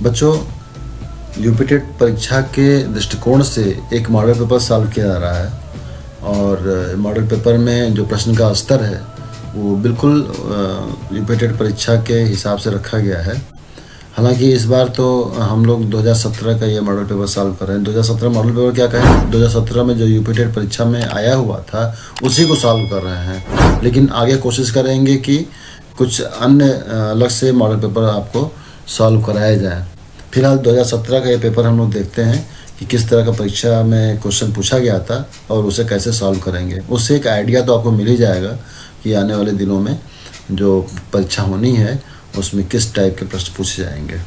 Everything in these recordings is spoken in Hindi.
बच्चों, यूपीटेट परीक्षा के दृष्टिकोण से एक मॉडल पेपर सॉल्व किया जा रहा है और मॉडल पेपर में जो प्रश्न का स्तर है वो बिल्कुल यूपीटेट परीक्षा के हिसाब से रखा गया है। हालांकि इस बार तो हम लोग 2017 का ये मॉडल पेपर सॉल्व कर रहे हैं। 2017 मॉडल पेपर क्या कहें, 2017 में जो यूपीटेट परीक्षा में आया हुआ था उसी को सॉल्व कर रहे हैं, लेकिन आगे कोशिश करेंगे कि कुछ अन्य अलग से मॉडल पेपर आपको सॉल्व कराया जाए। फिलहाल 2017 का ये पेपर हम लोग देखते हैं कि किस तरह का परीक्षा में क्वेश्चन पूछा गया था और उसे कैसे सॉल्व करेंगे। उससे एक आइडिया तो आपको मिल ही जाएगा कि आने वाले दिनों में जो परीक्षा होनी है उसमें किस टाइप के प्रश्न पूछे जाएंगे।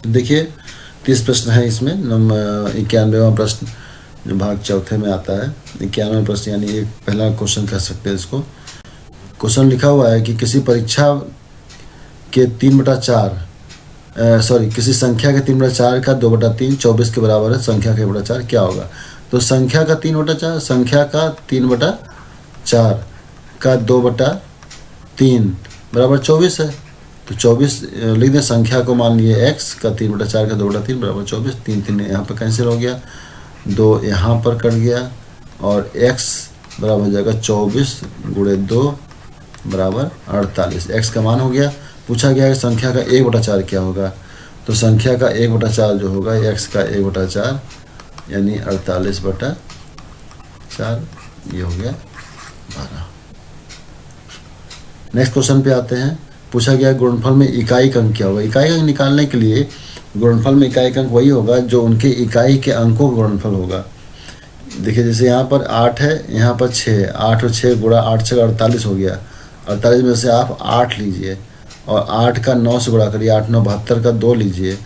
देखिए 30 प्रश्न है इसमें। 91वां प्रश्न जो भाग चौथे में आता है, 91वां प्रश्न यानी एक पहला क्वेश्चन कह सकते हैं इसको। क्वेश्चन लिखा हुआ है कि किसी परीक्षा के 3/4 किसी संख्या के 3/4 का 2/3 24 के बराबर है। संख्या का 1/4 क्या होगा? तो संख्या का 3/4, संख्या का 3/4 का 2/3 बराबर 24 है। तो 24 लिख दें। संख्या को मान लिए x का 3/4 का 2/3 बराबर 24। 3 यहाँ पर कैंसिल हो गया, 2 यहाँ पर कट गया और x बराबर हो जाएगा 24 गुणे 2 बराबर 48। x का मान हो गया। पूछा गया है संख्या का 1/4 क्या होगा? तो संख्या का 1/4 जो होगा x का 1/4 यानी 48/4, ये हो गया 12। नेक्स्ट क्वेश्चन पे आते हैं। पूछा गया गुणनफल में इकाई अंक क्या होगा? इकाई अंक निकालने के लिए गुणनफल में इकाई अंक वही होगा जो उनके इकाई के अंकों का गुणनफल होगा। देखिए जैसे यहाँ पर 8 है, यहाँ पर 6, 8 और 6 गुणा 8 6 48 हो गया। 48 में से आप 8 लीजिए और 8 का 9 से गुणा करिए। 8 9 72 का 2 लीजिए।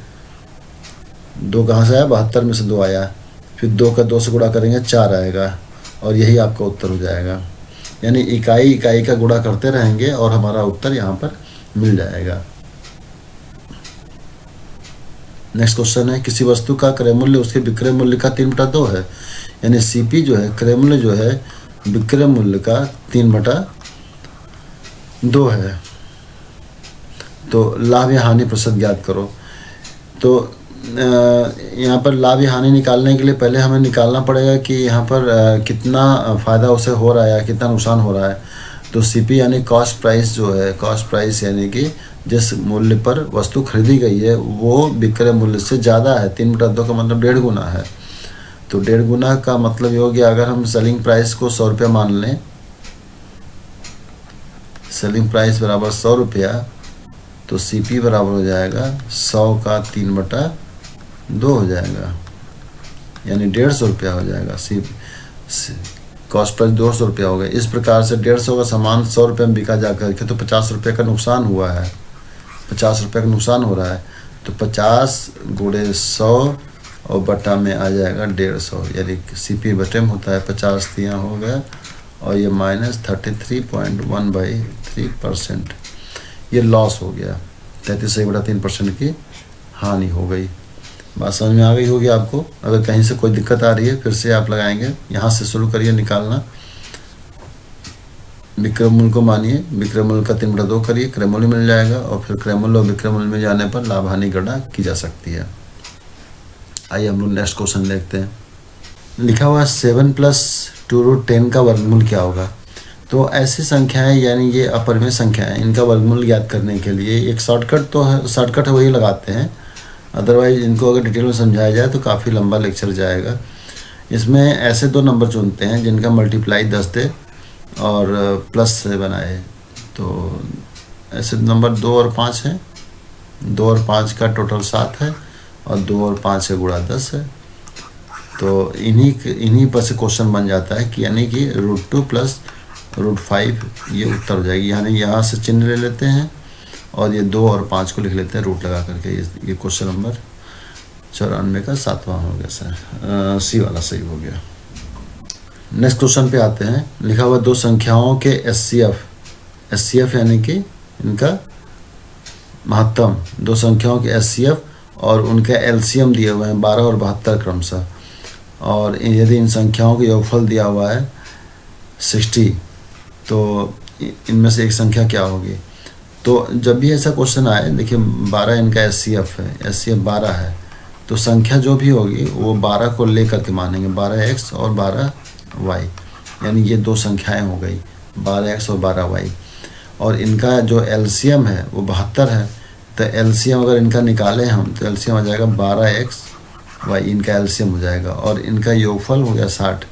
2 कहाँ से आया? 72 में से 2 आया। फिर 2 का 2 से गुणा करेंगे 4 आएगा और यही आपका उत्तर हो जाएगा। यानी इकाई का गुणा करते रहेंगे और हमारा उत्तर यहाँ पर मिल जाएगा। नेक्स्ट क्वेश्चन है किसी वस्तु का क्रय मूल्य उसके विक्रय मूल्य का 3/2 है। यानी सीपी जो है क्रय मूल्य जो है विक्रय मूल्य का 3/2 है। तो लाभ या हानि प्रतिशत ज्ञात करो। तो यहाँ पर लाभ या हानि निकालने के लिए पहले हमें निकालना पड़ेगा कि यहाँ पर कितना फ़ायदा उसे हो रहा है, कितना नुकसान हो रहा है। तो सीपी यानी कॉस्ट प्राइस जो है, कॉस्ट प्राइस यानी कि जिस मूल्य पर वस्तु खरीदी गई है वो विक्रय मूल्य से ज़्यादा है। 3/2 का मतलब 1.5 गुना है। तो 1.5 गुना का मतलब ये हो गया, अगर हम सेलिंग प्राइस को 100 रुपया मान लें, सेलिंग प्राइस बराबर 100 रुपया, तो सीपी बराबर हो जाएगा 100 का 3/2 हो जाएगा, यानी 150 रुपया हो जाएगा। कॉस्ट प्राइस 200 रुपया हो गया। इस प्रकार से 150 का सामान 100 रुपये में बिका जा करके तो 50 रुपये का नुकसान हुआ है। 50 रुपये का नुकसान हो रहा है। तो 50 गुणे 100 और बटा में आ जाएगा 150, यानी सीपी बटे में होता है 50 यहाँ हो गया और ये -33.1/3%। ये लॉस हो गया। 33.3% की हानि हो गई। बात समझ में आ गई होगी आपको। अगर कहीं से कोई दिक्कत आ रही है फिर से आप लगाएंगे। यहाँ से शुरू करिए निकालना। विक्रय मूल्य को मानिए, विक्रय मूल्य का 3/2 करिए, क्रय मूल्य मिल जाएगा और फिर क्रय मूल्य और विक्रय मूल्य में जाने पर लाभ हानि गणना की जा सकती है। आइए हम लोग नेक्स्ट क्वेश्चन देखते हैं। लिखा हुआ 7 + 2√10 का वर्गमूल क्या होगा? तो ऐसी संख्याएं यानी ये अपरिमेय संख्याएं, इनका वर्गमूल ज्ञात करने के लिए एक शॉर्टकट तो है, शॉर्टकट वही लगाते हैं। अदरवाइज इनको अगर डिटेल में समझाया जाए तो काफ़ी लंबा लेक्चर जाएगा। इसमें ऐसे 2 नंबर चुनते हैं जिनका मल्टीप्लाई 10 दे और प्लस से बनाए। तो ऐसे नंबर 2 और 5 हैं। 2 और 5 का टोटल 7 है और 2 और 5 से गुणा 10 है। तो इन्हीं पर से क्वेश्चन बन जाता है कि यानी कि √2 + √5 ये उत्तर हो जाएगी। यानी यहाँ से चिन्ह ले लेते हैं और ये 2 और 5 को लिख लेते हैं रूट लगा करके। ये क्वेश्चन नंबर 94 का 7वां हो गया सर। सी वाला सही हो गया। नेक्स्ट क्वेश्चन पे आते हैं। लिखा हुआ 2 संख्याओं के एचसीएफ यानी कि इनका महत्तम, 2 संख्याओं के एचसीएफ और उनका एलसीएम दिए हुए हैं 12 और 72 क्रमशः। और यदि इन संख्याओं का योगफल दिया हुआ है 60, तो इनमें से एक संख्या क्या होगी? तो जब भी ऐसा क्वेश्चन आए, देखिए 12 इनका एचसीएफ है, एचसीएफ 12 है, तो संख्या जो भी होगी वो 12 को लेकर के मानेंगे, 12x और 12y, यानी ये दो संख्याएं हो गई 12x और 12y। और इनका जो एलसीएम है वो 72 है, तो एलसीएम अगर इनका निकालें हम तो एलसीएम आ जाएगा 12xy, इनका एलसीएम हो जाएगा। और इनका योगफल हो गया 60,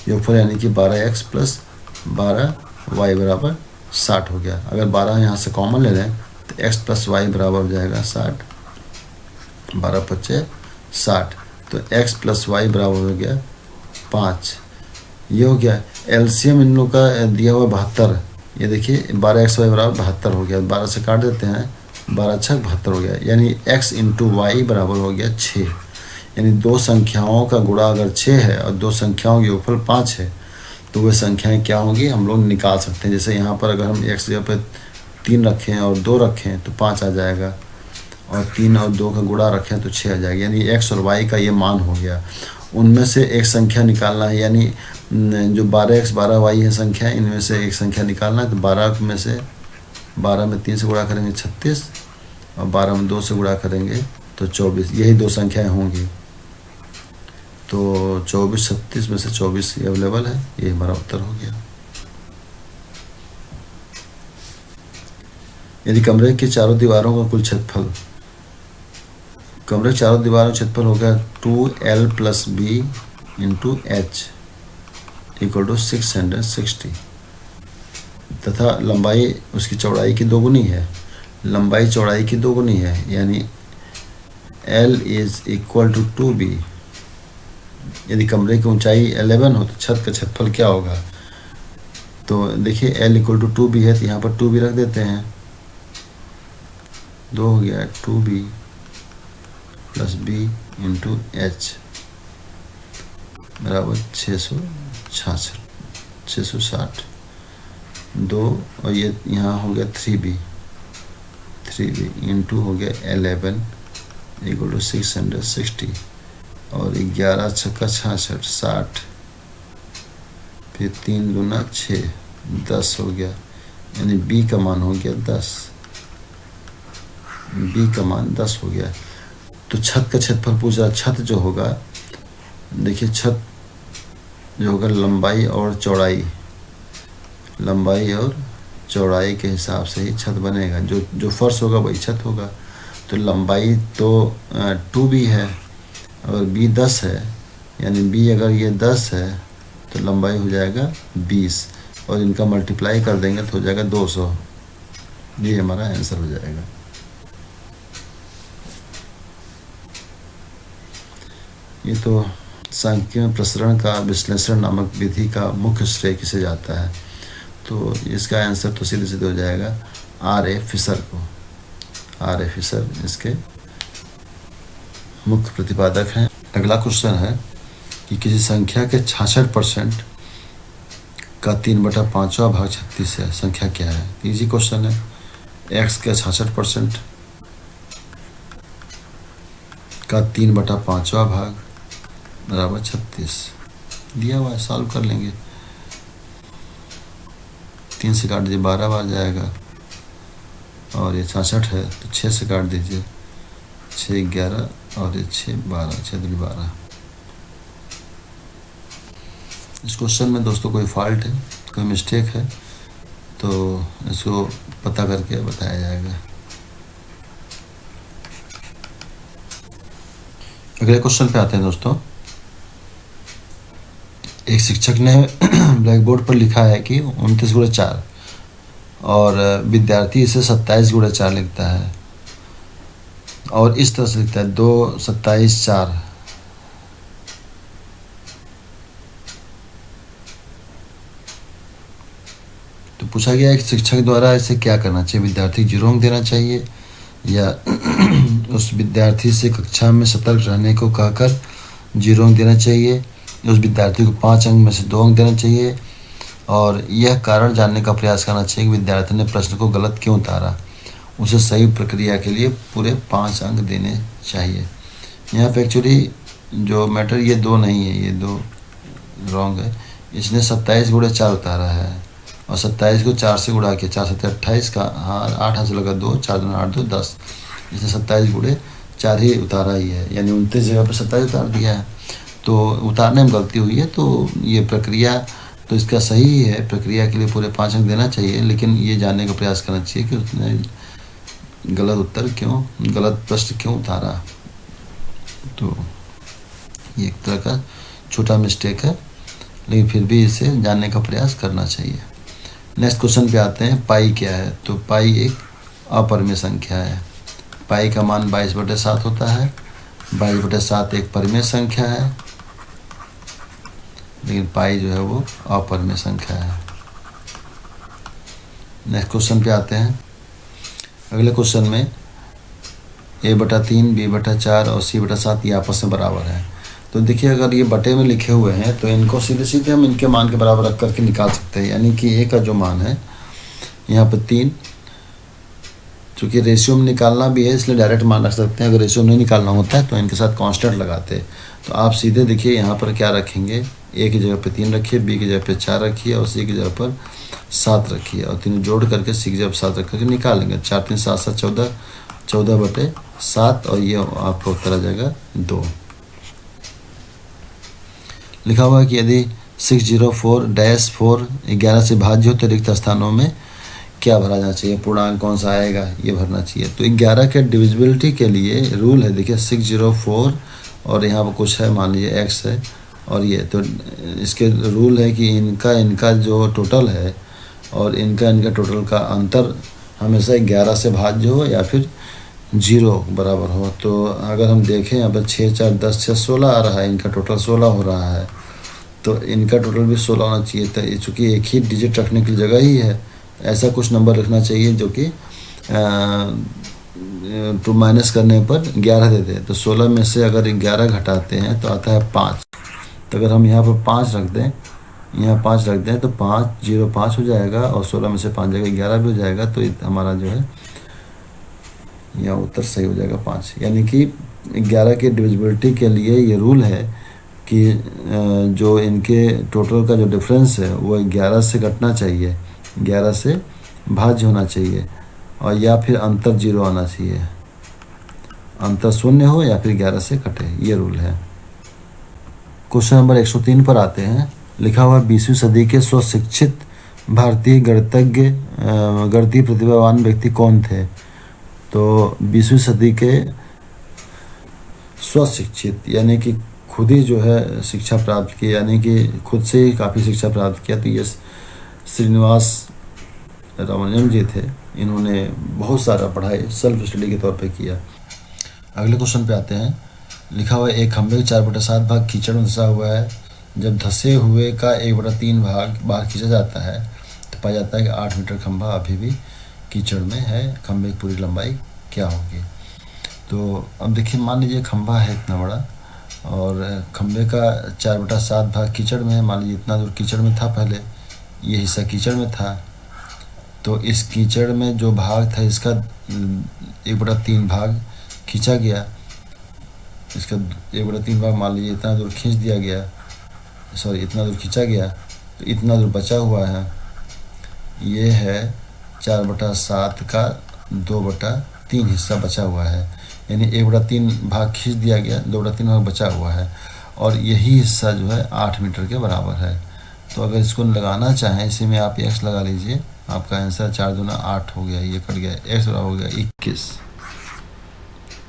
योगफल यानी कि 12x प्लस 12y बराबर 60 हो गया। अगर 12 यहाँ से कॉमन ले लें तो x प्लस वाई बराबर हो जाएगा 60, 12 × 5 = 60, तो x प्लस वाई बराबर हो गया 5। ये हो गया एलसीएम इन लोग का दिया हुआ 72, ये देखिए 12xy बराबर 72 हो गया, 12 से काट देते हैं, 12 × 6 = 72 हो गया, यानी x × y बराबर हो गया 6। यानी दो संख्याओं का गुणा अगर 6 है और दो संख्याओं की योगफल 5 है तो वे संख्याएं क्या होंगी हम लोग निकाल सकते हैं। जैसे यहाँ पर अगर हम x जगह पे 3 रखें और 2 रखें तो 5 आ जाएगा, और 3 और 2 का गुणा रखें तो 6 आ जाएगा, यानी x और y का ये मान हो गया। उनमें से एक संख्या निकालना है, यानी जो 12x 12y है संख्या, इनमें से एक संख्या निकालना है। तो 12 में से 12 में 3 से गुणा करेंगे 36, और 12 में 2 से गुणा करेंगे तो 24, यही दो संख्याएं होंगी। तो 24 36 में से 24 ये अवेलेबल है, ये हमारा उत्तर हो गया। यदि कमरे की चारों दीवारों का कुल क्षेत्रफल, कमरे की चारों दीवारों का क्षेत्रफल हो गया 2l + b × h = 660, तथा लंबाई उसकी चौड़ाई की दोगुनी है, लंबाई चौड़ाई की दोगुनी है, यानी l = 2b। यदि कमरे की ऊंचाई 11 हो तो छत का क्षेत्रफल क्या होगा? तो देखिए l = 2b है, तो यहाँ पर 2b रख देते हैं, 2 हो गया 2b + b × h बराबर 660, 2 और ये यहाँ हो गया 3b × हो गया 11 = 660, और 11 × 6 = 66, फिर 3 × 6 = 10 हो गया, यानी b का मान हो गया 10, b का मान 10 हो गया। तो छत का क्षेत्रफल पूछ रहा, छत जो होगा, देखिए छत जो होगा लंबाई और चौड़ाई, लंबाई और चौड़ाई के हिसाब से ही छत बनेगा, जो फर्श होगा वही छत होगा। तो लंबाई तो 2b है और b 10 है, यानी b अगर ये 10 है तो लंबाई हो जाएगा 20, और इनका मल्टीप्लाई कर देंगे तो हो जाएगा 200, ये हमारा आंसर हो जाएगा। ये तो सांख्यिकीय प्रसरण का विश्लेषण नामक विधि का मुख्य श्रेय किसे जाता है? तो इसका आंसर तो सीधे सीधे हो जाएगा R.A. फिशर को। R.A. फिशर इसके मुख्य प्रतिपादक हैं। अगला क्वेश्चन है कि किसी संख्या के 66% का 3/5वां भाग 36 है, संख्या क्या है? इजी क्वेश्चन है। x के 66% का 3/5वां भाग बराबर 36 दिया हुआ है, सॉल्व कर लेंगे। 3 से काट दीजिए 12 बार जाएगा, और ये 66 है तो 6 से काट दीजिए 6 11, और ये 6 12, 6 दूनी 12। इस क्वेश्चन में दोस्तों कोई फॉल्ट है, कोई मिस्टेक है तो इसको पता करके बताया जाएगा। अगले क्वेश्चन पे आते हैं दोस्तों। एक शिक्षक ने ब्लैक बोर्ड पर लिखा है कि 29 × 4, और विद्यार्थी इसे 27 × 4 लिखता है, और इस तरह से लिखता है 2 27 4। तो पूछा गया है कि शिक्षक द्वारा इसे क्या करना चाहिए? विद्यार्थी 0 अंक देना चाहिए, या उस विद्यार्थी से कक्षा में सतर्क रहने को कहकर 0 अंक देना चाहिए, उस विद्यार्थी को 5 अंक में से 2 अंक देना चाहिए, और यह कारण जानने का प्रयास करना चाहिए कि विद्यार्थी ने प्रश्न को गलत क्यों उतारा, उसे सही प्रक्रिया के लिए पूरे 5 अंक देने चाहिए। यहाँ पे एक्चुअली जो मैटर ये 2 नहीं है, ये 2 रॉन्ग है। इसने 27 × 4 उतारा है, और 27 को 4 से गुणा किया, 4 7 28 का, हाँ 8 हाथ से लगा 2, 4 दूना 8 2 10, इसने 27 गुणे 4 ही उतारा ही है, यानी 29 जगह पर 27 उतार दिया है। तो उतारने में गलती हुई है, तो ये प्रक्रिया तो इसका सही है, प्रक्रिया के लिए पूरे 5 अंक देना चाहिए, लेकिन ये जानने का प्रयास करना चाहिए कि उसने गलत उत्तर क्यों, गलत प्रश्न क्यों उतारा। तो ये एक तरह का छोटा मिस्टेक है, लेकिन फिर भी इसे जानने का प्रयास करना चाहिए। नेक्स्ट क्वेश्चन पे आते हैं, पाई क्या है। तो पाई एक अपरिमेय संख्या है। पाई का मान 22/7 होता है। 22/7 एक परिमेय संख्या है, लेकिन पाई जो है वो अपरिमेय संख्या है। नेक्स्ट क्वेश्चन पे आते हैं। अगले क्वेश्चन में a/3, b/4 और c/7 ये आपस में बराबर है। तो देखिए, अगर ये बटे में लिखे हुए हैं तो इनको सीधे सीधे हम इनके मान के बराबर रख करके निकाल सकते हैं। यानी कि a का जो मान है यहाँ पर 3, चूँकि रेशियो में निकालना भी है इसलिए डायरेक्ट मान रख सकते हैं। अगर रेशियो नहीं निकालना होता है तो इनके साथ कांस्टेंट लगाते हैं। तो आप सीधे देखिए यहाँ पर क्या रखेंगे, a की जगह पे 3 रखिए, b की जगह पे 4 रखिए और c की जगह पर 7 रखिए, और तीनों जोड़ करके c की जगह पर 7 रख करके निकालेंगे। 4 3 7 7 14, 14/7, और ये आपका उत्तर आ जाएगा 2। लिखा हुआ है कि यदि 604-4 11 से भाज्य हो तो रिक्त स्थानों में क्या भरा जाना चाहिए, पूर्णांक कौन सा आएगा, ये भरना चाहिए। तो 11 के डिविजिबिलिटी के लिए रूल है, देखिए 604 और यहाँ पर कुछ है, मान लीजिए x है और ये, तो इसके रूल है कि इनका जो टोटल है और इनका टोटल का अंतर हमेशा 11 से भाज्य हो या फिर 0 बराबर हो। तो अगर हम देखें यहाँ पर 6 4 10 6 16 आ रहा है, इनका टोटल 16 हो रहा है, तो इनका टोटल भी 16 होना चाहिए। तो चूँकि एक ही डिजिट रखने की जगह ही है, ऐसा कुछ नंबर रखना चाहिए जो कि तो माइनस करने पर 11 देते हैं। तो 16 में से अगर 11 घटाते हैं तो आता है 5। तो अगर हम यहाँ पर 5 रख दें, यहाँ 5 रख दें तो 5 0 5 हो जाएगा, और 16 में से 5 जगह 11 भी हो जाएगा। तो हमारा जो है यहाँ उत्तर सही हो जाएगा 5। यानी कि 11 की डिविजिबिलिटी के लिए ये रूल है कि जो इनके टोटल का जो डिफरेंस है वो 11 से घटना चाहिए, 11 से भाज्य होना चाहिए, और या फिर अंतर 0 आना चाहिए, अंतर 0 हो या फिर 11 से घटे, ये रूल है। क्वेश्चन नंबर 103 पर आते हैं। लिखा हुआ 20वीं सदी के स्वशिक्षित भारतीय गणितीय प्रतिभावान व्यक्ति कौन थे। तो 20वीं सदी के स्वशिक्षित यानी कि खुद ही जो है शिक्षा प्राप्त की, यानी कि खुद से ही काफ़ी शिक्षा प्राप्त किया, तो ये श्रीनिवास रामानुजन जी थे। इन्होंने बहुत सारा पढ़ाई सेल्फ स्टडी के तौर पे किया। अगले क्वेश्चन पे आते हैं। लिखा हुआ है एक खंभे का 4/7 भाग कीचड़ में धंसा हुआ है। जब धंसे हुए का 1/3 भाग बाहर खींचा जाता है तो पाया जाता है कि 8 मीटर खंभा अभी भी कीचड़ में है। खंभे की पूरी लंबाई क्या होगी। तो अब देखिए, मान लीजिए खंभा है इतना बड़ा और खंभे का 4/7 भाग कीचड़ में है। मान लीजिए इतना दूर कीचड़ में था, पहले ये हिस्सा कीचड़ में था, तो इस कीचड़ में जो भाग था इसका 1/3 भाग खींचा गया। इसका 1/3 भाग मान लीजिए इतना दूर खींच दिया गया, इतना दूर खींचा गया, तो इतना दूर बचा हुआ है। ये है 4/7 का 2/3 हिस्सा बचा हुआ है, यानी 1/3 भाग खींच दिया गया, 2/3 भाग बचा हुआ है, और यही हिस्सा जो है 8 मीटर के बराबर है। तो अगर इसको लगाना चाहें, इसी में आप x लगा लीजिए, आपका आंसर 4 दूना 8 हो गया, ये कट गया, x बराबर हो गया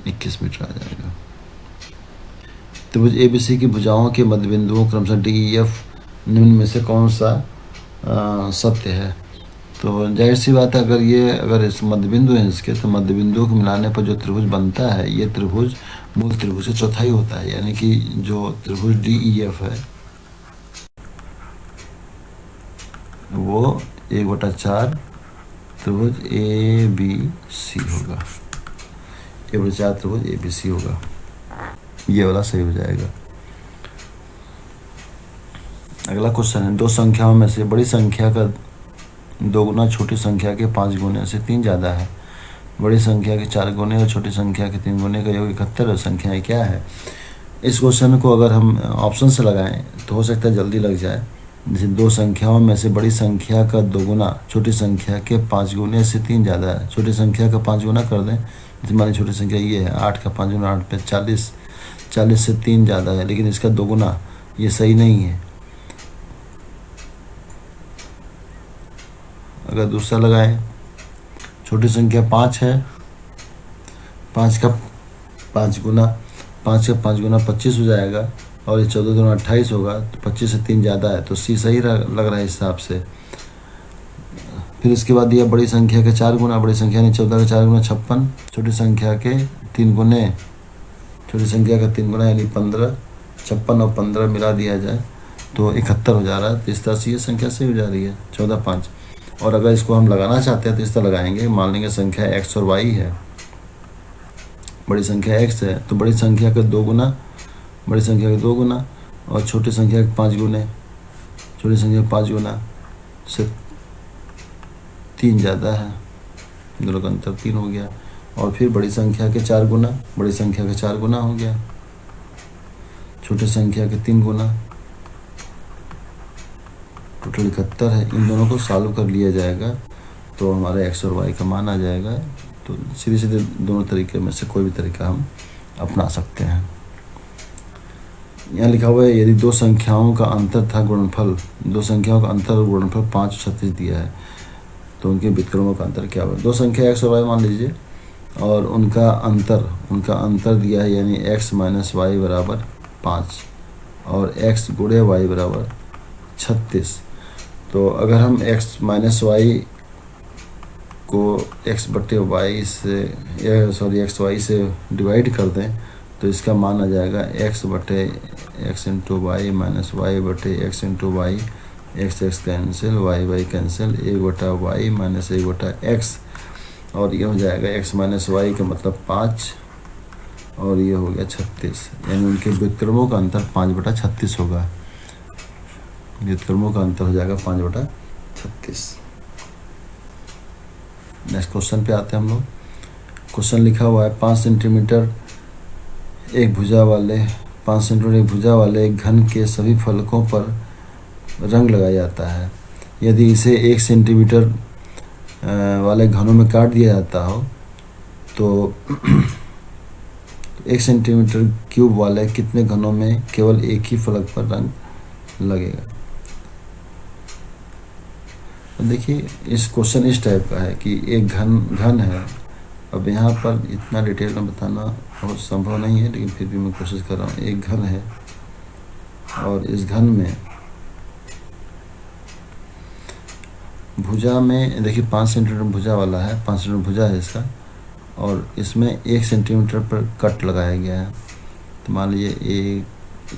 21 मीटर आ जाएगा। त्रिभुज ABC की भुजाओं के मध्य बिंदुओं क्रमशः D E F निम्न में से कौन सा सत्य है। तो जाहिर सी बात है, अगर इस मध्य बिंदु है इसके, तो मध्य बिंदुओं को मिलाने पर जो त्रिभुज बनता है, ये त्रिभुज मूल त्रिभुज से चौथाई होता है। यानी कि जो त्रिभुज DEF है वो 1/4 त्रिभुज ABC होगा, 1/4 त्रिभुज ABC होगा, ये वाला सही हो जाएगा। अगला क्वेश्चन है, दो संख्याओं में से बड़ी संख्या का 2 गुना छोटी संख्या के 5 गुने से 3 ज़्यादा है। बड़ी संख्या के 4 गुने और छोटी संख्या के 3 गुने का योग 71 संख्याएँ क्या है। इस क्वेश्चन को अगर हम ऑप्शन से लगाएं तो हो सकता है जल्दी लग जाए, जैसे दो संख्याओं में से बड़ी संख्या का दोगुना छोटी संख्या के 5 गुने से 3 ज़्यादा है। छोटी संख्या का 5 गुना कर दें, जैसे मान छोटी संख्या ये है 8 का 5 गुना 8 पे 40, 40 से 3 ज़्यादा है, लेकिन इसका दोगुना, ये सही नहीं है। अगर दूसरा लगाएं, छोटी संख्या 5 है, 5 का 5 गुना 25 हो जाएगा, और ये 14 दूना 28 होगा, तो 25 से 3 ज़्यादा है, तो सी सही लग रहा है इस हिसाब से। फिर इसके बाद दिया बड़ी संख्या के 4 गुना, बड़ी संख्या ने 14 का 4 गुना 56, छोटी संख्या के 3 गुने, छोटी संख्या का 3 गुना यानी 15, 56 और 15 मिला दिया जाए तो 71 हो जा रहा है। तो इस तरह से ये संख्या सही हो जा रही है 14, 5। और अगर इसको हम लगाना चाहते हैं तो इस तरह लगाएंगे, मान लेंगे संख्या x और y है, बड़ी संख्या x है तो बड़ी संख्या के 2 गुना, बड़ी संख्या के 2 गुना और छोटी संख्या के 5 गुने, छोटी संख्या के 5 गुना से 3 ज़्यादा है, दोनों का अंतर 3 हो गया। और फिर बड़ी संख्या के 4 गुना, बड़ी संख्या के 4 गुना हो गया, छोटी संख्या के 3 गुना, टोटल 71 है। इन दोनों को सॉल्व कर लिया जाएगा तो हमारे x और y का मान आ जाएगा। तो सीधे सीधे दोनों तरीके में से कोई भी तरीका हम अपना सकते हैं। यहाँ लिखा हुआ है यदि दो संख्याओं का अंतर था गुणनफल, दो संख्याओं का अंतर और गुणनफल 5 और 36 दिया है, तो उनके व्युत्क्रमों का अंतर क्या होगा। दो संख्या x और y मान लीजिए, और उनका अंतर दिया है, यानी x माइनस वाई बराबर 5 और x गुणे y बराबर 36। तो अगर हम x माइनस वाई को x बटे वाई से x वाई से डिवाइड कर दें तो इसका मान आ जाएगा x बटे x into y minus y बटे x into y, x cancel, y cancel, 1/y minus 1/x, और ये हो जाएगा x माइनस वाई का मतलब 5 और ये हो गया 36, यानी उनके व्युत्क्रमों का अंतर 5/36 होगा। व्युत्क्रमों का अंतर हो जाएगा 5/36। नेक्स्ट क्वेश्चन पे आते हैं हम लोग। क्वेश्चन लिखा हुआ है 5 सेंटीमीटर एक भुजा वाले एक घन के सभी फलकों पर रंग लगाया जाता है। यदि इसे 1 सेंटीमीटर वाले घनों में काट दिया जाता हो तो 1 सेंटीमीटर क्यूब वाले कितने घनों में केवल एक ही फलक पर रंग लगेगा। तो देखिए इस क्वेश्चन इस टाइप का है कि एक घन है। अब यहाँ पर इतना डिटेल में बताना बहुत संभव नहीं है, लेकिन फिर भी मैं कोशिश कर रहा हूँ। एक घन है और इस घन में भुजा में देखिए 5 सेंटीमीटर भुजा वाला है, 5 सेंटीमीटर भुजा है इसका, और इसमें 1 सेंटीमीटर पर कट लगाया गया है। तो मान लीजिए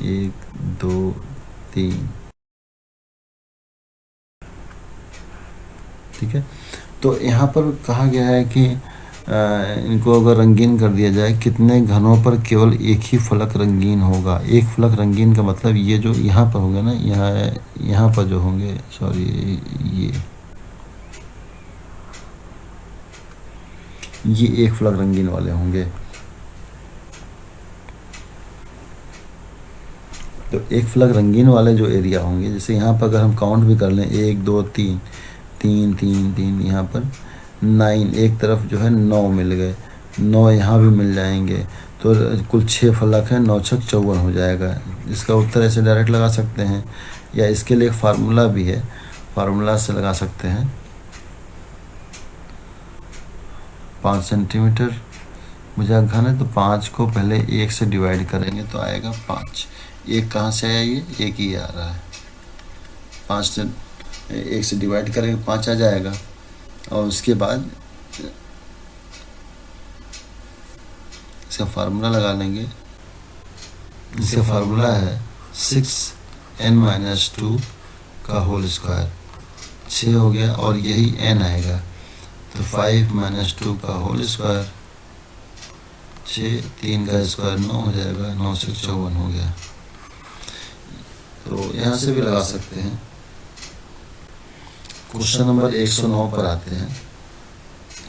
1 2 3, ठीक है। तो यहाँ पर कहा गया है कि इनको अगर रंगीन कर दिया जाए, कितने घनों पर केवल एक ही फलक रंगीन होगा। एक फलक रंगीन का मतलब ये जो यहाँ पर होगा ना, यहाँ पर जो होंगे, सॉरी ये एक फलक रंगीन वाले होंगे। तो एक फलक रंगीन वाले जो एरिया होंगे, जैसे यहाँ पर अगर हम काउंट भी कर लें 1 2 3 3 3 3, यहाँ पर 9, एक तरफ जो है 9 मिल गए, 9 यहाँ भी मिल जाएंगे, तो कुल 6 फलक हैं, 9 छक 54 हो जाएगा। इसका उत्तर ऐसे डायरेक्ट लगा सकते हैं, या इसके लिए एक फार्मूला भी है, फार्मूला से लगा सकते हैं। 5 सेंटीमीटर भुजा घन है तो 5 को पहले 1 से डिवाइड करेंगे तो आएगा 5। 1 कहाँ से आया, ये 1 ही आ रहा है। 5 से 1 से डिवाइड करेंगे 5 आ जाएगा, और उसके बाद इसका फार्मूला लगा लेंगे। इसका फार्मूला है 6n-2 का होल स्क्वायर, 6 हो गया और यही n आएगा, तो 5-2 का होल स्क्वायर, 6, 3 का स्क्वायर 9 हो जाएगा, 9 से 54 हो गया। तो यहाँ से भी लगा सकते हैं। क्वेश्चन नंबर 109 पर आते हैं।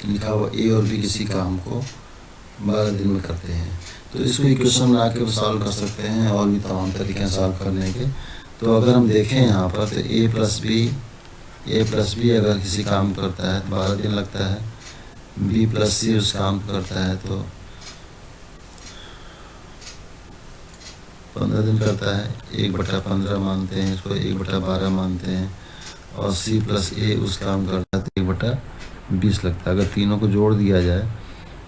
लिखा हुआ ए और बी किसी काम को 12 दिन में करते हैं। तो इसको इक्वेशन बना के सॉल्व कर सकते हैं, और भी तमाम तरीके हैं सॉल्व करने के। तो अगर हम देखें यहाँ पर तो ए प्लस बी अगर किसी काम करता है तो 12 दिन लगता है, बी प्लस सी उस काम करता है तो 15 दिन करता है। 1/15 मानते हैं इसको, 1/12 मानते हैं। और सी प्लस ए उस काम करता है तो 1/20 लगता है। अगर तीनों को जोड़ दिया जाए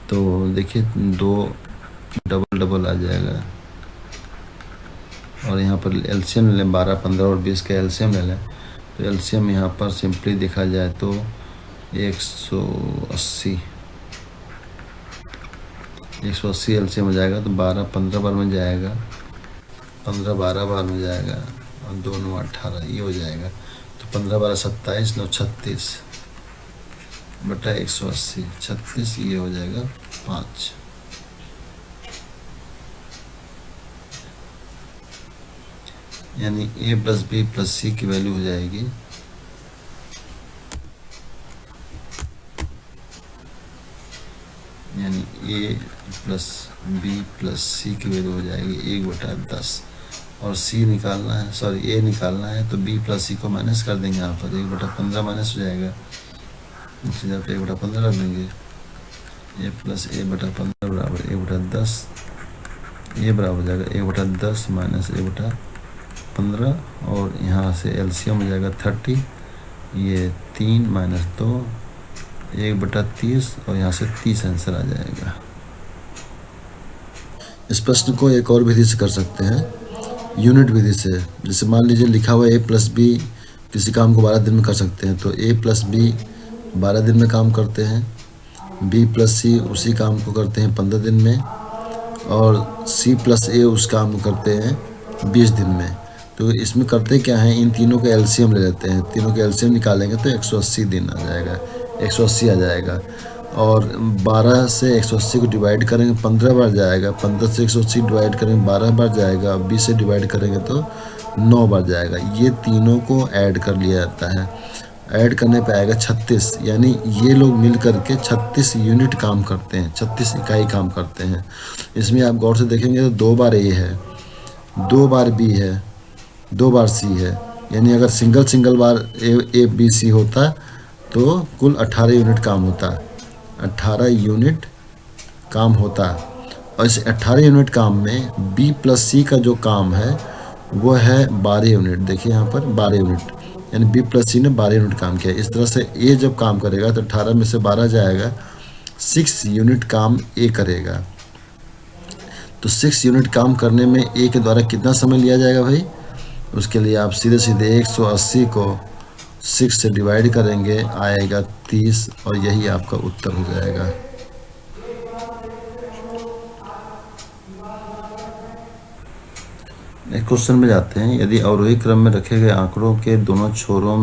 तो देखिए 2 डबल आ जाएगा। और यहाँ पर एलसीएम ले लें, 12, 15 और 20 का एलसीएम ले लें तो एलसीएम यहाँ पर सिंपली देखा जाए तो 180 एलसीएम हो जाएगा। तो 12 15 बार में जाएगा, 15 12 बार में जाएगा और 2 9 18 ये हो जाएगा। तो 15 12 27 9 36 बटा 180 36 ये हो जाएगा 5। यानी ए प्लस बी प्लस सी की वैल्यू हो जाएगी यानी ए प्लस बी प्लस सी की वैल्यू हो जाएगी 1/10। और सी निकालना है, सॉरी ए निकालना है तो बी प्लस सी को माइनस कर देंगे। यहाँ पर 1/15 माइनस हो जाएगा, इसी जगह पे 1/15 रख देंगे। ए प्लस ए बटा 15 बराबर 1/10। ये बराबर हो जाएगा 1/10 माइनस 1/15 और यहाँ से एलसीएम हो जाएगा 30। ये 3 माइनस 2 1/30 और यहाँ से 30 आंसर आ जाएगा। इस प्रश्न को एक और विधि से कर सकते हैं, यूनिट विधि से। जैसे मान लीजिए लिखा हुआ ए प्लस बी किसी काम को 12 दिन में कर सकते हैं तो ए प्लस बी 12 दिन में काम करते हैं, बी प्लस सी उसी काम को करते हैं 15 दिन में और सी प्लस ए उस काम को करते हैं 20 दिन में। तो इसमें करते क्या हैं, इन तीनों का एलसीएम ले लेते हैं। तीनों का एलसीएम निकालेंगे तो 180 दिन आ जाएगा, 180 आ जाएगा। और 12 से 180 को डिवाइड करेंगे 15 बार जाएगा, 15 से 180 डिवाइड करेंगे 12 बार जाएगा, 20 से डिवाइड करेंगे तो 9 बार जाएगा। ये तीनों को ऐड कर लिया जाता है। ऐड करने पे आएगा 36। यानी ये लोग मिल करके 36 यूनिट काम करते हैं, 36 इकाई काम करते हैं। इसमें आप गौर से देखेंगे तो 2 बार ए है, 2 बार बी है, 2 बार सी है। यानी अगर single bar A B C होता तो कुल 18 यूनिट काम होता, 18 यूनिट काम होता। और इस 18 यूनिट काम में बी प्लस सी का जो काम है वो है 12 यूनिट। देखिए यहाँ पर 12 यूनिट, यानी बी प्लस सी ने 12 यूनिट काम किया। इस तरह से ए जब काम करेगा तो 18 में से 12 जाएगा, 6 यूनिट काम ए करेगा। तो 6 यूनिट काम करने में ए के द्वारा कितना समय लिया जाएगा भाई, उसके लिए आप सीधे 180 को 6 से डिवाइड करेंगे, आएगा 30 और यही आपका उत्तर हो जाएगा। एक क्वेश्चन में जाते हैं। यदि अवरोही क्रम में रखे गए आंकड़ों के दोनों छोरों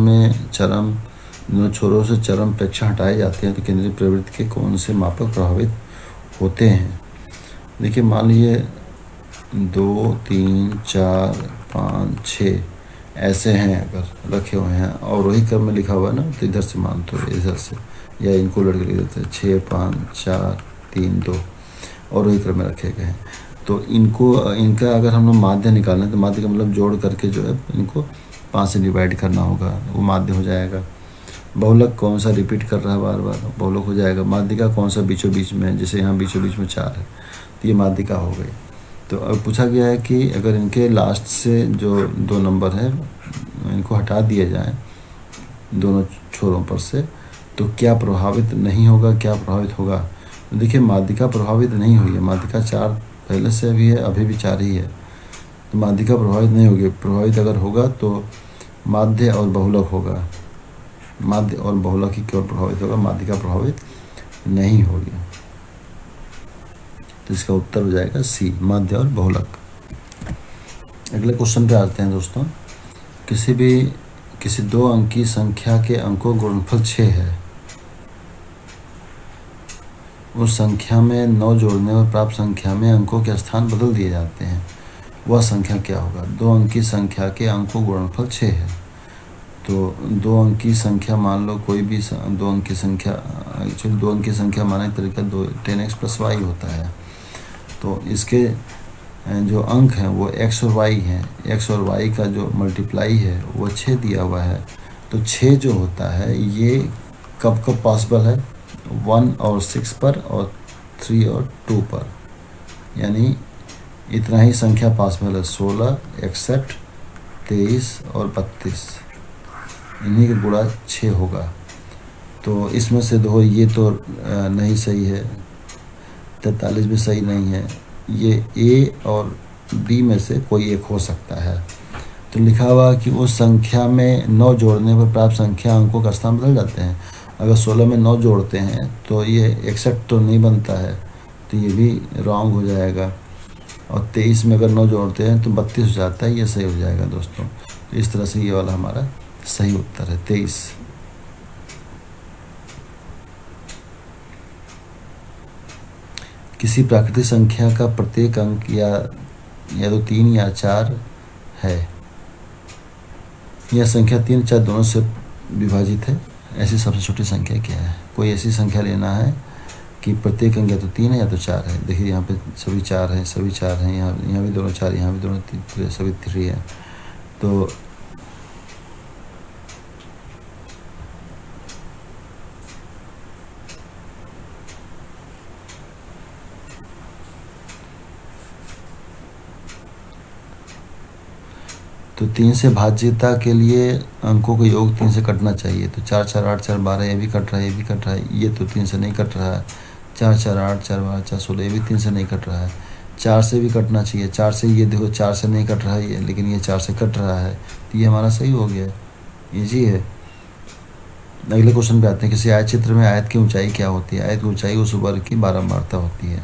से चरम प्रेक्षण हटाए जाते हैं तो केंद्रीय प्रवृत्ति के कौन से मापक प्रभावित होते हैं। देखिए मान लीजिए 2 3 4 5 6 ऐसे हैं, अगर रखे हुए हैं अवरोही क्रम में लिखा हुआ है ना, तो इधर से मान तो इधर से या इनको लड़के लिख देते हैं 6 5 4 3 2 अवरोही क्रम में रखे गए हैं। तो इनका अगर हम लोग माध्य निकालना है तो माध्य का मतलब जोड़ करके जो है इनको 5 से डिवाइड करना होगा, वो माध्य हो जाएगा। बहुलक कौन सा रिपीट कर रहा है बार बार, बहुलक हो जाएगा। माध्यिका कौन सा बीचों बीच में है, जैसे यहाँ बीचों बीच में 4 है तो ये माध्यिका हो गई। तो अब पूछा गया है कि अगर इनके लास्ट से जो 2 नंबर है इनको हटा दिए जाएँ दोनों छोरों पर से तो क्या प्रभावित नहीं होगा, क्या प्रभावित होगा। तो देखिए माध्यिका प्रभावित नहीं हुई है, माध्यिका 4 पहले से भी है, अभी भी 4 ही है, तो माध्यिका प्रभावित नहीं होगी। प्रभावित अगर होगा तो माध्य और बहुलक होगा, माध्य और बहुलक ही केवल प्रभावित होगा, माध्यिका प्रभावित नहीं होगी। तो इसका उत्तर हो जाएगा सी, माध्य और बहुलक। अगले क्वेश्चन पे आते हैं दोस्तों। किसी 2 अंकी संख्या के अंकों गुणनफल 6 है, उस संख्या में 9 जोड़ने पर प्राप्त संख्या में अंकों के स्थान बदल दिए जाते हैं, वह संख्या क्या होगा। 2 अंकी संख्या के अंकों गुणनफल 6 है। तो 2 अंकी संख्या मान लो कोई भी 2 अंकी संख्या, एक्चुअली 2 अंकी संख्या माने तरीका 10x + y होता है। तो इसके जो अंक हैं वो x और y हैं, x और y का जो मल्टीप्लाई है वो 6 दिया हुआ है। तो 6 जो होता है ये कब कब पॉसिबल है, 1 और 6 पर और 3 और 2 पर, यानी इतना ही संख्या पॉसिबल है, 16, 61, 23 और 32, इन्हीं का गुणा 6 होगा। तो इसमें से दो ये तो नहीं सही है, 43 भी सही नहीं है, ये A और B में से कोई एक हो सकता है। तो लिखा हुआ कि उस संख्या में 9 जोड़ने पर प्राप्त संख्या अंकों का स्थान बदल जाते हैं। अगर 16 में 9 जोड़ते हैं तो ये 61 तो नहीं बनता है, तो ये भी रॉन्ग हो जाएगा। और 23 में अगर 9 जोड़ते हैं तो 32 हो जाता है, ये सही हो जाएगा दोस्तों। तो इस तरह से ये वाला हमारा सही उत्तर है 23। किसी प्राकृतिक संख्या का प्रत्येक अंक या तो 3 या 4 है, यह संख्या 3 4 दोनों से विभाजित है, ऐसी सबसे छोटी संख्या क्या है। कोई ऐसी संख्या लेना है कि प्रत्येक अंक या तो 3 है या तो 4 है। देखिए यहाँ पे सभी 4 हैं, सभी 4 हैं, यहाँ भी दोनों 4, यहाँ भी दोनों 3, सभी 3 है। तो तो 3 से भाज्यता के लिए अंकों का योग 3 से कटना चाहिए। तो 4 4 8 4 12 ये भी कट रहा है, ये भी कट रहा है, ये तो 3 से नहीं कट रहा है। 4 4 8 4 12 4 16 ये भी 3 से नहीं कट रहा है। 4 से भी कटना चाहिए, 4 से ये देखो 4 से नहीं कट रहा है ये, लेकिन ये 4 से कट रहा है, तो ये हमारा सही हो गया, ईजी है। अगले क्वेश्चन पे आते हैं। किसी आयत चित्र में आयत की ऊंचाई क्या होती है। आयत की ऊंचाई उस वर्ग की बारंबारता होती है।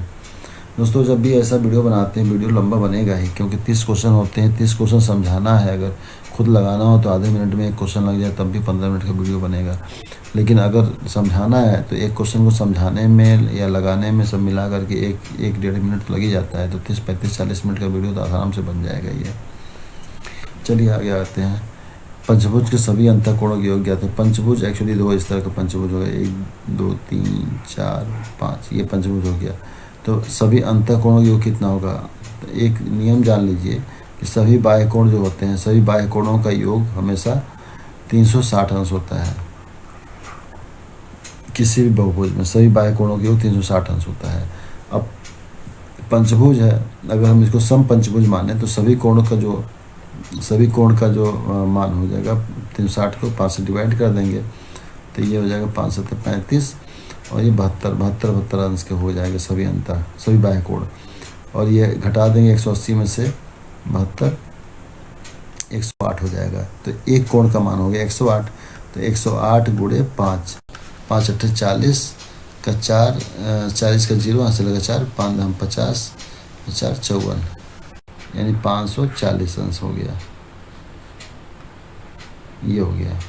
दोस्तों जब भी ऐसा वीडियो बनाते हैं, वीडियो लंबा बनेगा ही, क्योंकि 30 क्वेश्चन होते हैं, 30 क्वेश्चन समझाना है। अगर खुद लगाना हो तो आधे मिनट में एक क्वेश्चन लग जाए, तब भी 15 मिनट का वीडियो बनेगा। लेकिन अगर समझाना है तो एक क्वेश्चन को समझाने में या लगाने में सब मिला करके 1-1.5 मिनट तो लग ही जाता है। तो 30 35 40 मिनट का वीडियो तो आराम से बन जाएगा ये। चलिए आगे आते हैं। पंचभुज के सभी अंतःकोणों के योग ज्ञात है। पंचभुज एक्चुअली दो इस तरह का पंचभुज हो गया, 1 2 3 4 5, ये पंचभुज हो गया। तो सभी अंतःकोणों का योग कितना होगा। तो एक नियम जान लीजिए कि सभी बाह्य कोण जो होते हैं, सभी बाह्य कोणों का योग हमेशा 360 अंश होता है। किसी भी बहुभुज में सभी बाह्य कोणों का योग 360 अंश होता है। अब पंचभुज है, अगर हम इसको सम पंचभुज माने तो सभी कोण का जो मान हो जाएगा 360 को 5 से डिवाइड कर देंगे, तो ये हो जाएगा 5 7 35, और ये 72 अंश के हो जाएगा सभी बाह्य कोण। और ये घटा देंगे 180 में से 72, 108 हो जाएगा। तो एक कोण का मान हो गया 108। तो 108 गुणे 5, 5 8 40 का 4, 40 का 0 यहाँ से लगा 4, 5 हम 50, 4 54, यानी 540 अंश हो गया, ये हो गया।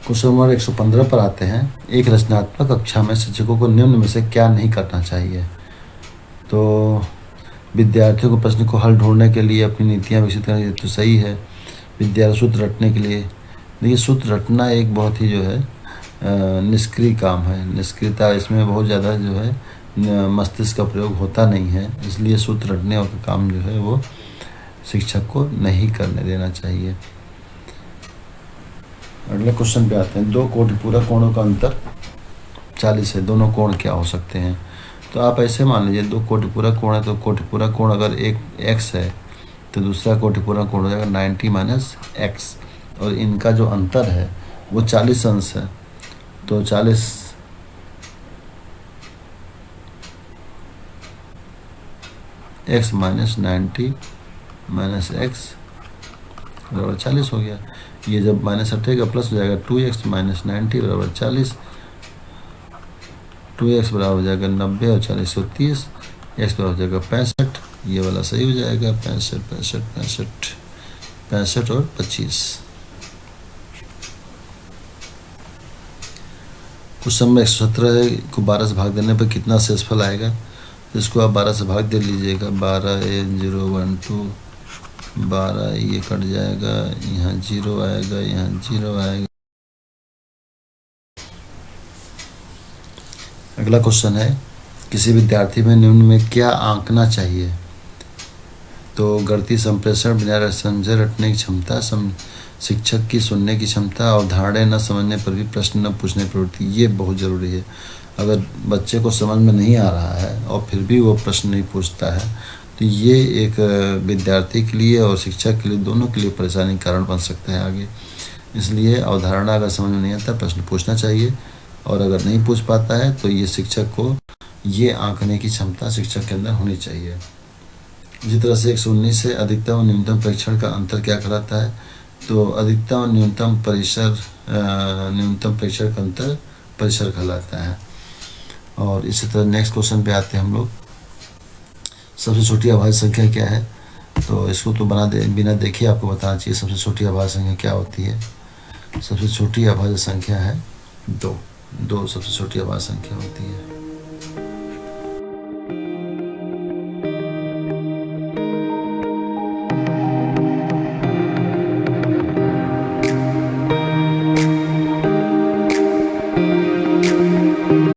क्वेश्चन नंबर 115 पर आते हैं। एक रचनात्मक कक्षा में शिक्षकों को निम्न में से क्या नहीं करना चाहिए। तो विद्यार्थियों को प्रश्न को हल ढूंढने के लिए अपनी नीतियाँ विकसित करनी तो सही है। विद्यार्थी सूत्र रटने के लिए, देखिए सूत्र रटना एक बहुत ही जो है निष्क्रिय काम है। निष्क्रियता इसमें बहुत ज़्यादा जो है मस्तिष्क का प्रयोग होता नहीं है, इसलिए सूत्र रटने का काम जो है वो शिक्षक को नहीं करने देना चाहिए। अगले क्वेश्चन पे आते हैं। 2 कोटिपूरक कोणों का अंतर 40 है, दोनों कोण क्या हो सकते हैं। तो आप ऐसे मान लीजिए 2 कोटिपूरक कोण है, तो कोटिपूरक कोण अगर एक x है तो दूसरा कोटिपूरक कोण हो जाएगा 90 - x, और इनका जो अंतर है वो 40 अंश है। तो 40 x - 90 - x बराबर 40 हो गया। ये जब माइनस हटेगा प्लस हो जाएगा, 2x - 90 बराबर 40, 2x बराबर हो जाएगा 90 और 40 को 30, x बराबर हो जाएगा 65, ये वाला सही हो जाएगा 65 और 25। क्वेश्चन नंबर 117 को 12 से भाग देने पर कितना शेषफल आएगा। तो इसको आप 12 से भाग दे लीजिएगा। 12 0 1 2, 12 ये कट जाएगा, यहाँ 0 आएगा, यहाँ 0 आएगा। अगला क्वेश्चन है, किसी विद्यार्थी में निम्न में क्या आंकना चाहिए। तो गणितीय संप्रेषण, बिना समझे रटने की क्षमता, शिक्षक की सुनने की क्षमता, अवधारणाएं न समझने पर भी प्रश्न न पूछने की प्रवृत्ति। ये बहुत ज़रूरी है। अगर बच्चे को समझ में नहीं आ रहा है और फिर भी वो प्रश्न नहीं पूछता है तो ये एक विद्यार्थी के लिए और शिक्षक के लिए, दोनों के लिए परेशानी का कारण बन सकता है आगे। इसलिए अवधारणा अगर समझ में नहीं आता प्रश्न पूछना चाहिए, और अगर नहीं पूछ पाता है तो ये शिक्षक को ये आंकने की क्षमता शिक्षक के अंदर होनी चाहिए। इसी तरह से 119 से अधिकतम और न्यूनतम परीक्षण का अंतर क्या कहलाता है। तो अधिकतम और न्यूनतम परीक्षण का अंतर परिसर कहलाता है। और इसी तरह नेक्स्ट क्वेश्चन पे आते हैं हम लोग। सबसे छोटी अभाज्य संख्या क्या है। तो इसको तो बिना देखे आपको बताना चाहिए सबसे छोटी अभाज्य संख्या क्या होती है। सबसे छोटी अभाज्य संख्या है 2 सबसे छोटी अभाज्य संख्या होती है।